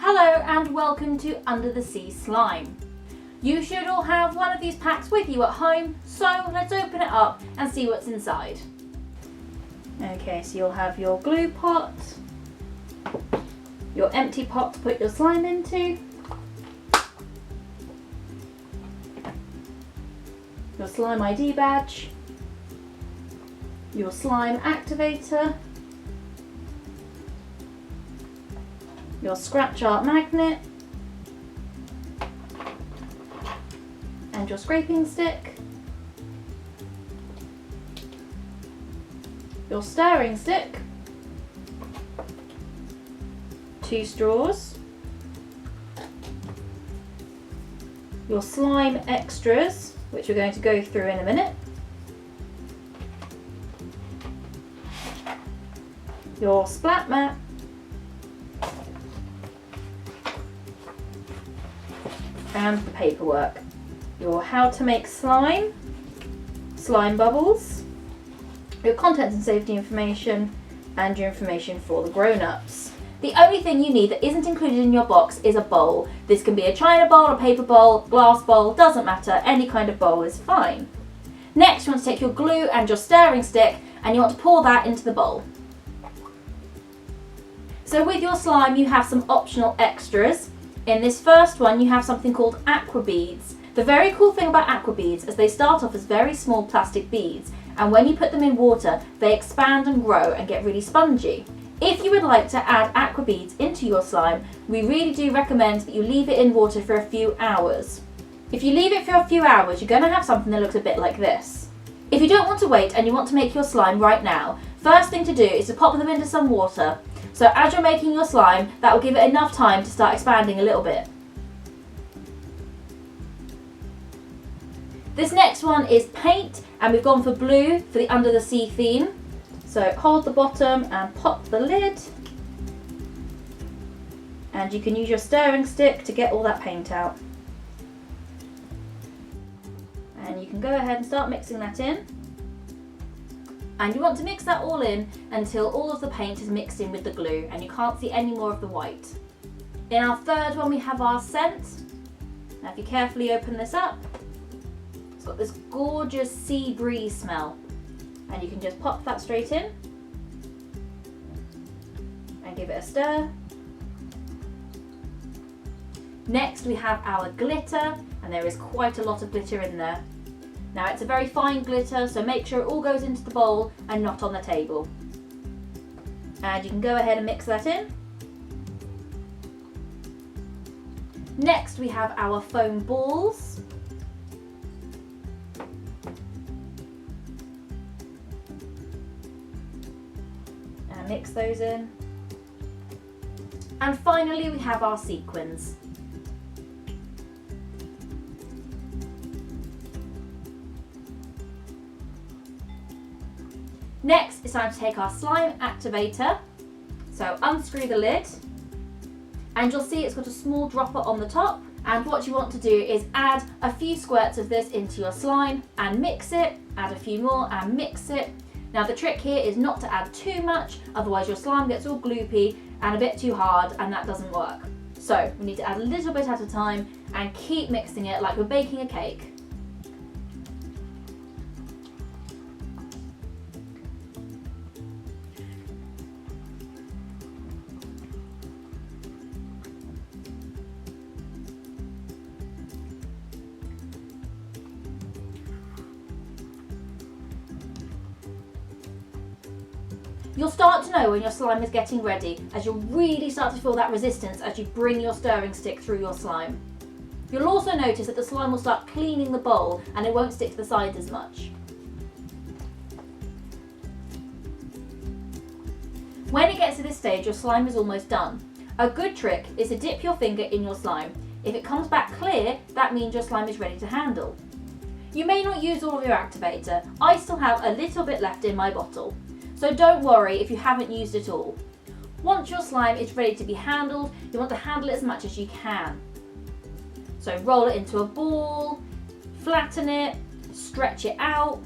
Hello and welcome to Under the Sea Slime. You should all have one of these packs with you at home, so let's open it up and see what's inside. Okay, so you'll have your glue pot, your empty pot to put your slime into, your slime ID badge, your slime activator, your scratch art magnet, and your scraping stick, your stirring stick, 2 straws, your slime extras, which we're going to go through in a minute, your splat mat, and the paperwork. Your how to make slime, slime bubbles, your contents and safety information, and your information for the grown-ups. The only thing you need that isn't included in your box is a bowl. This can be a china bowl, a paper bowl, glass bowl, doesn't matter, any kind of bowl is fine. Next, you want to take your glue and your stirring stick and you want to pour that into the bowl. So with your slime you have some optional extras. In this first one you have something called Aqua Beads. The very cool thing about Aqua Beads is they start off as very small plastic beads, and when you put them in water they expand and grow and get really spongy. If you would like to add Aqua Beads into your slime, we really do recommend that you leave it in water for a few hours. If you leave it for a few hours, you're going to have something that looks a bit like this. If you don't want to wait and you want to make your slime right now, first thing to do is to pop them into some water. So as you're making your slime, that will give it enough time to start expanding a little bit. This next one is paint, and we've gone for blue for the Under the Sea theme. So hold the bottom and pop the lid. And you can use your stirring stick to get all that paint out. And you can go ahead and start mixing that in. And you want to mix that all in until all of the paint is mixed in with the glue and you can't see any more of the white. In our third one we have our scent. Now if you carefully open this up, it's got this gorgeous sea breeze smell. And you can just pop that straight in and give it a stir. Next we have our glitter, and there is quite a lot of glitter in there. Now it's a very fine glitter, so make sure it all goes into the bowl and not on the table. And you can go ahead and mix that in. Next we have our foam balls. And mix those in. And finally we have our sequins. Next, it's time to take our slime activator. So unscrew the lid, and you'll see it's got a small dropper on the top. And what you want to do is add a few squirts of this into your slime and mix it, add a few more and mix it. Now the trick here is not to add too much, otherwise your slime gets all gloopy and a bit too hard, and that doesn't work. So we need to add a little bit at a time and keep mixing it like we're baking a cake. You'll start to know when your slime is getting ready, as you'll really start to feel that resistance as you bring your stirring stick through your slime. You'll also notice that the slime will start cleaning the bowl and it won't stick to the sides as much. When it gets to this stage, your slime is almost done. A good trick is to dip your finger in your slime. If it comes back clear, that means your slime is ready to handle. You may not use all of your activator. I still have a little bit left in my bottle. So don't worry if you haven't used it all. Once your slime is ready to be handled, you want to handle it as much as you can. So roll it into a ball, flatten it, stretch it out.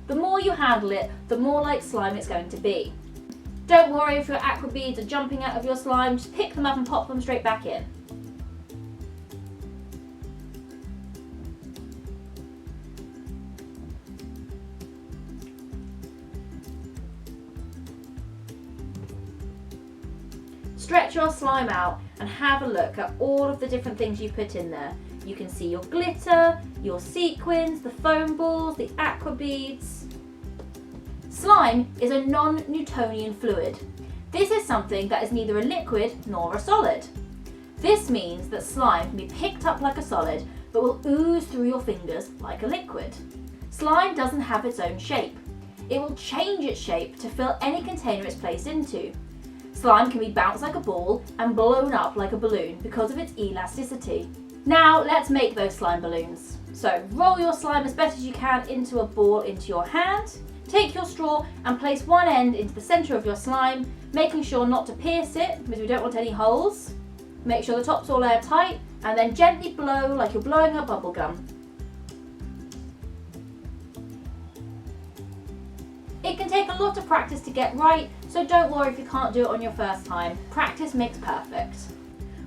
The more you handle it, the more like slime it's going to be. Don't worry if your aqua beads are jumping out of your slime, just pick them up and pop them straight back in. Stretch your slime out and have a look at all of the different things you've put in there. You can see your glitter, your sequins, the foam balls, the aqua beads. Slime is a non-Newtonian fluid. This is something that is neither a liquid nor a solid. This means that slime can be picked up like a solid but will ooze through your fingers like a liquid. Slime doesn't have its own shape. It will change its shape to fill any container it's placed into. Slime can be bounced like a ball and blown up like a balloon because of its elasticity. Now let's make those slime balloons. So roll your slime as best as you can into a ball into your hand. Take your straw and place one end into the centre of your slime, making sure not to pierce it because we don't want any holes. Make sure the top's all airtight and then gently blow like you're blowing a bubble gum. It can take a lot of practice to get right, so don't worry if you can't do it on your first time. Practice makes perfect.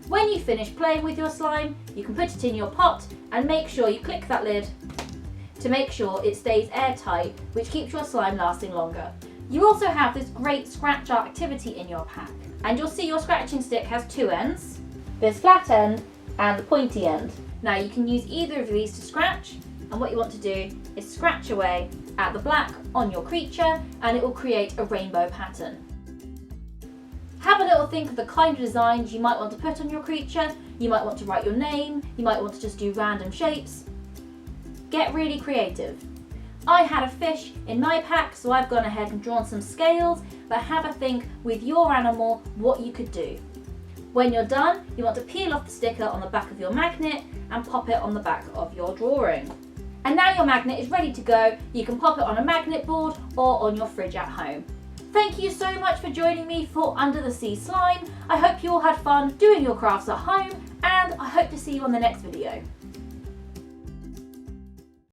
When you finish playing with your slime, you can put it in your pot and make sure you click that lid to make sure it stays airtight, which keeps your slime lasting longer. You also have this great scratch art activity in your pack, and you'll see your scratching stick has two ends, this flat end and the pointy end. Now you can use either of these to scratch, and what you want to do is scratch away at the black on your creature and it will create a rainbow pattern. Have a little think of the kind of designs you might want to put on your creature. You might want to write your name, you might want to just do random shapes. Get really creative. I had a fish in my pack, so I've gone ahead and drawn some scales, but have a think with your animal what you could do. When you're done, you want to peel off the sticker on the back of your magnet and pop it on the back of your drawing. And now your magnet is ready to go. You can pop it on a magnet board or on your fridge at home. Thank you so much for joining me for Under the Sea Slime. I hope you all had fun doing your crafts at home, and I hope to see you on the next video.